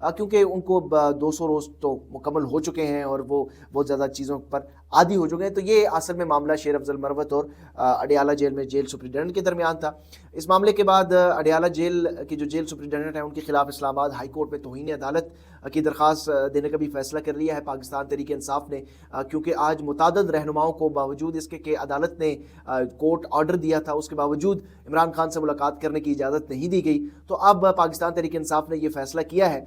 کیونکہ ان کو 200 روز تو مکمل ہو چکے ہیں اور وہ بہت زیادہ چیزوں پر عادی ہو چکے ہیں. تو یہ اصل میں معاملہ شیر افضل مروت اور اڈیالہ جیل میں جیل سپرنٹینڈنٹ کے درمیان تھا. اس معاملے کے بعد اڈیالہ جیل کی جو جیل سپرنٹینڈنٹ ہیں ان کے خلاف اسلام آباد ہائی کورٹ میں توہین عدالت کی درخواست دینے کا بھی فیصلہ کر لیا ہے پاکستان تحریک انصاف نے, کیونکہ آج متعدد رہنماؤں کو باوجود اس کے کہ عدالت نے کورٹ آرڈر دیا تھا, اس کے باوجود عمران خان سے ملاقات کرنے کی اجازت نہیں دی گئی. تو اب پاکستان تحریک انصاف نے یہ فیصلہ کیا ہے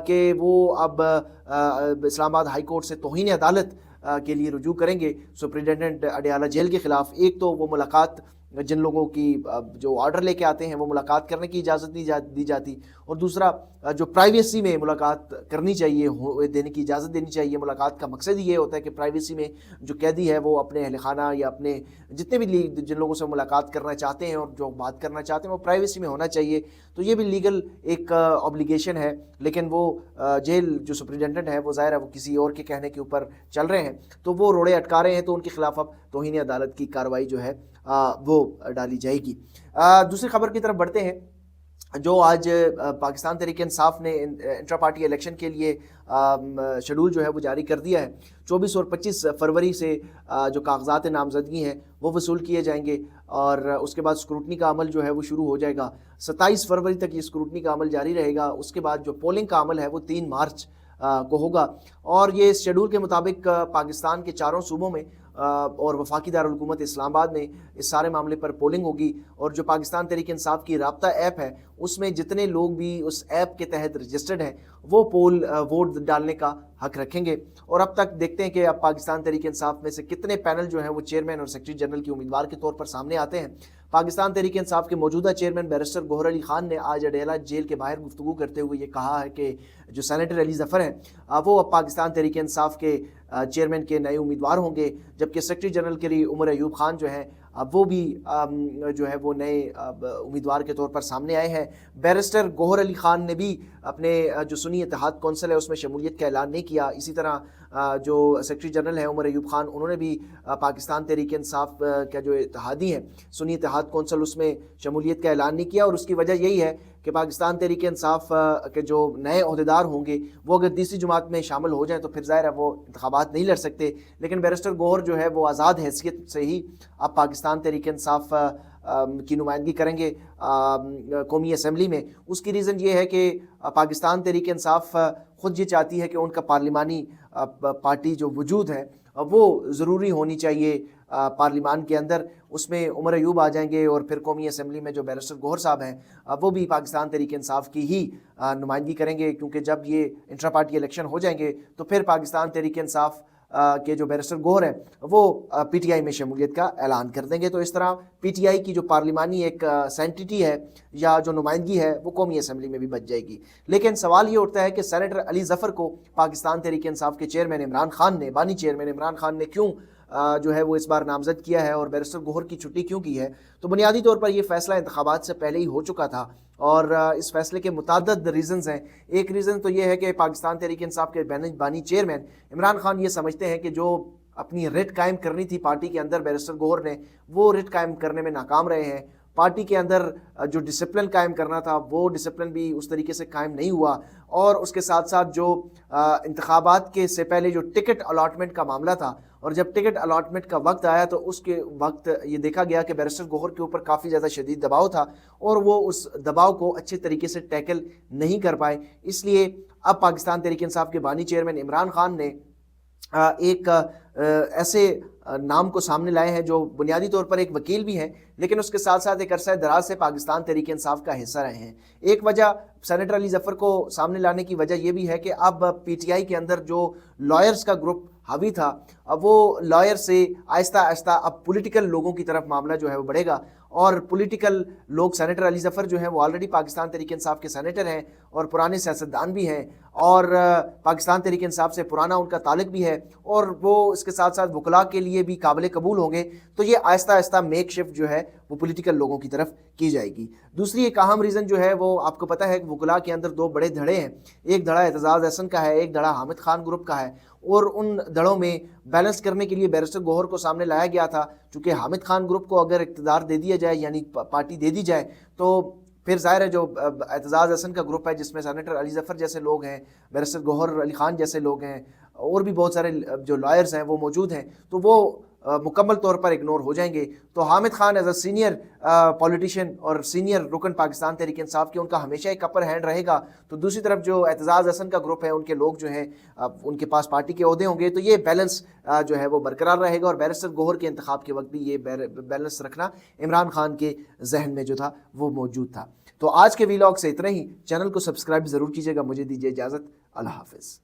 کہ وہ اب اسلام آباد ہائی کورٹ سے توہین عدالت کے لیے رجوع کریں گے سپرنٹینڈنٹ اڈیالہ جیل کے خلاف. ایک تو وہ ملاقات جن لوگوں کی جو آرڈر لے کے آتے ہیں وہ ملاقات کرنے کی اجازت نہیں دی جاتی, اور دوسرا جو پرائیویسی میں ملاقات کرنی چاہیے, دینے کی اجازت دینی چاہیے. ملاقات کا مقصد یہ ہوتا ہے کہ پرائیویسی میں جو قیدی ہے وہ اپنے اہل خانہ یا اپنے جتنے بھی جن لوگوں سے ملاقات کرنا چاہتے ہیں اور جو بات کرنا چاہتے ہیں وہ پرائیویسی میں ہونا چاہیے. تو یہ بھی لیگل ایک اوبلیگیشن ہے, لیکن وہ جیل جو سپرنٹینڈنٹ ہے وہ ظاہر ہے وہ کسی اور کے کہنے کے اوپر چل رہے ہیں, تو وہ روڑے اٹکا رہے ہیں, تو ان کے خلاف اب توہین عدالت کی کارروائی جو ہے وہ ڈالی جائے گی. دوسری خبر کی طرف بڑھتے ہیں. جو آج پاکستان تحریک انصاف نے انٹرا پارٹی الیکشن کے لیے شیڈول جو ہے وہ جاری کر دیا ہے. 24 اور 25 فروری سے جو کاغذات نامزدگی ہیں وہ وصول کیے جائیں گے, اور اس کے بعد اسکروٹنی کا عمل جو ہے وہ شروع ہو جائے گا. 27 فروری تک یہ اسکروٹنی کا عمل جاری رہے گا. اس کے بعد جو پولنگ کا عمل ہے وہ 3 مارچ کو ہوگا, اور یہ اس شیڈول کے مطابق پاکستان کے چاروں صوبوں میں اور وفاقی دارالحکومت اسلام آباد میں اس سارے معاملے پر پولنگ ہوگی. اور جو پاکستان تحریک انصاف کی رابطہ ایپ ہے اس میں جتنے لوگ بھی اس ایپ کے تحت رجسٹرڈ ہیں وہ ووٹ ڈالنے کا حق رکھیں گے. اور اب تک دیکھتے ہیں کہ اب پاکستان تحریک انصاف میں سے کتنے پینل جو ہیں وہ چیئرمین اور سیکرٹری جنرل کی امیدوار کے طور پر سامنے آتے ہیں. پاکستان تحریک انصاف کے موجودہ چیئرمین بیرسٹر گوہر علی خان نے آج اڈیالہ جیل کے باہر گفتگو کرتے ہوئے یہ کہا ہے کہ جو سینیٹر علی ظفر ہیں وہ اب پاکستان تحریک انصاف کے چیئرمین کے نئے امیدوار ہوں گے, جبکہ سیکرٹری جنرل کے لیے عمر ایوب خان جو ہیں وہ بھی جو ہے وہ نئے امیدوار کے طور پر سامنے آئے ہیں. بیرسٹر گوہر علی خان نے بھی اپنے جو سنی اتحاد کونسل ہے اس میں شمولیت کا اعلان نہیں کیا. اسی طرح جو سیکرٹری جنرل ہیں عمر ایوب خان انہوں نے بھی پاکستان تحریک انصاف کا جو اتحادی ہیں سنی اتحاد کونسل اس میں شمولیت کا اعلان نہیں کیا. اور اس کی وجہ یہی ہے کہ پاکستان تحریک انصاف کے جو نئے عہدیدار ہوں گے وہ اگر تیسری جماعت میں شامل ہو جائیں تو پھر ظاہر ہے وہ انتخابات نہیں لڑ سکتے. لیکن بیرسٹر گوہر جو ہے وہ آزاد حیثیت سے ہی اب پاکستان تحریک انصاف کی نمائندگی کریں گے قومی اسمبلی میں. اس کی ریزن یہ ہے کہ پاکستان تحریک انصاف خود یہ چاہتی ہے کہ ان کا پارلیمانی پارٹی جو وجود ہے وہ ضروری ہونی چاہیے پارلیمان کے اندر. اس میں عمر ایوب آ جائیں گے اور پھر قومی اسمبلی میں جو بیرسٹر گوہر صاحب ہیں وہ بھی پاکستان تحریک انصاف کی ہی نمائندگی کریں گے, کیونکہ جب یہ انٹرا پارٹی الیکشن ہو جائیں گے تو پھر پاکستان تحریک انصاف کے جو بیرسٹر گوہر ہیں وہ پی ٹی آئی میں شمولیت کا اعلان کر دیں گے. تو اس طرح پی ٹی آئی کی جو پارلیمانی ایک سینٹیٹی ہے یا جو نمائندگی ہے وہ قومی اسمبلی میں بھی بچ جائے گی. لیکن سوال یہ اٹھتا ہے کہ سینیٹر علی ظفر کو پاکستان تحریک انصاف کے چیئرمین عمران خان نے بانی چیئرمین عمران خان نے کیوں جو ہے وہ اس بار نامزد کیا ہے اور بیرسٹر گوہر کی چھٹی کیوں کی ہے؟ تو بنیادی طور پر یہ فیصلہ انتخابات سے پہلے ہی ہو چکا تھا, اور اس فیصلے کے متعدد ریزنز ہیں. ایک ریزن تو یہ ہے کہ پاکستان تحریک انصاف کے بانی چیئرمین عمران خان یہ سمجھتے ہیں کہ جو اپنی رٹ قائم کرنی تھی پارٹی کے اندر بیرسٹر گوہر نے وہ رٹ قائم کرنے میں ناکام رہے ہیں. پارٹی کے اندر جو ڈسپلن قائم کرنا تھا وہ ڈسپلن بھی اس طریقے سے قائم نہیں ہوا, اور اس کے ساتھ ساتھ جو انتخابات کے سے پہلے جو ٹکٹ الاٹمنٹ کا معاملہ تھا, اور جب ٹکٹ الاٹمنٹ کا وقت آیا تو اس کے وقت یہ دیکھا گیا کہ بیرسٹر گوہر کے اوپر کافی زیادہ شدید دباؤ تھا اور وہ اس دباؤ کو اچھے طریقے سے ٹیکل نہیں کر پائے. اس لیے اب پاکستان تحریک انصاف کے بانی چیئرمین عمران خان نے ایک ایسے نام کو سامنے لائے ہیں جو بنیادی طور پر ایک وکیل بھی ہیں لیکن اس کے ساتھ ساتھ ایک عرصہ دراز سے پاکستان تحریک انصاف کا حصہ رہے ہیں. ایک وجہ سینیٹر علی ظفر کو سامنے لانے کی وجہ یہ بھی ہے کہ اب پی ٹی آئی کے اندر جو لائرز کا گروپ حاوی تھا اب وہ لائر سے آہستہ آہستہ اب پولیٹیکل لوگوں کی طرف معاملہ جو ہے وہ بڑھے گا, اور پولیٹیکل لوگ سینیٹر علی ظفر جو ہیں وہ آلریڈی پاکستان تحریک انصاف کے سینیٹر ہیں اور پرانے سیاستدان بھی ہیں, اور پاکستان تحریک انصاف سے پرانا ان کا تعلق بھی ہے, اور وہ اس کے ساتھ ساتھ وکلاء کے لیے بھی قابل قبول ہوں گے. تو یہ آہستہ آہستہ میک شفٹ جو ہے وہ پولیٹیکل لوگوں کی طرف کی جائے گی. دوسری ایک اہم ریزن جو ہے وہ آپ کو پتہ ہے کہ وکلاء کے اندر دو بڑے دھڑے ہیں, ایک دھڑا اعتزاز احسن کا ہے, ایک دھڑا حامد خان گروپ کا ہے, اور ان دھڑوں میں بیلنس کرنے کے لیے بیرسٹر گوہر کو سامنے لایا گیا تھا. چونکہ حامد خان گروپ کو اگر اقتدار دے دیا جائے یعنی پارٹی دے دی جائے تو پھر ظاہر ہے جو اعتزاز حسن کا گروپ ہے جس میں سینیٹر علی ظفر جیسے لوگ ہیں، بیرسٹر گوہر علی خان جیسے لوگ ہیں، اور بھی بہت سارے جو لائرز ہیں وہ موجود ہیں، تو وہ مکمل طور پر اگنور ہو جائیں گے. تو Hamid Khan as a senior politician اور سینئر رکن پاکستان تحریک انصاف کی ان کا ہمیشہ ایک اپر ہینڈ رہے گا. تو دوسری طرف جو اعتزاز حسن کا گروپ ہے ان کے لوگ جو ہیں ان کے پاس پارٹی کے عہدے ہوں گے، تو یہ بیلنس جو ہے وہ برقرار رہے گا. اور بیرسٹر گوہر کے انتخاب کے وقت بھی یہ بیلنس رکھنا عمران خان کے ذہن میں جو تھا وہ موجود تھا. تو آج کے ویلاگ سے اتنا ہی. چینل کو سبسکرائب ضرور کیجیے گا. مجھے دیجیے اجازت. اللہ حافظ.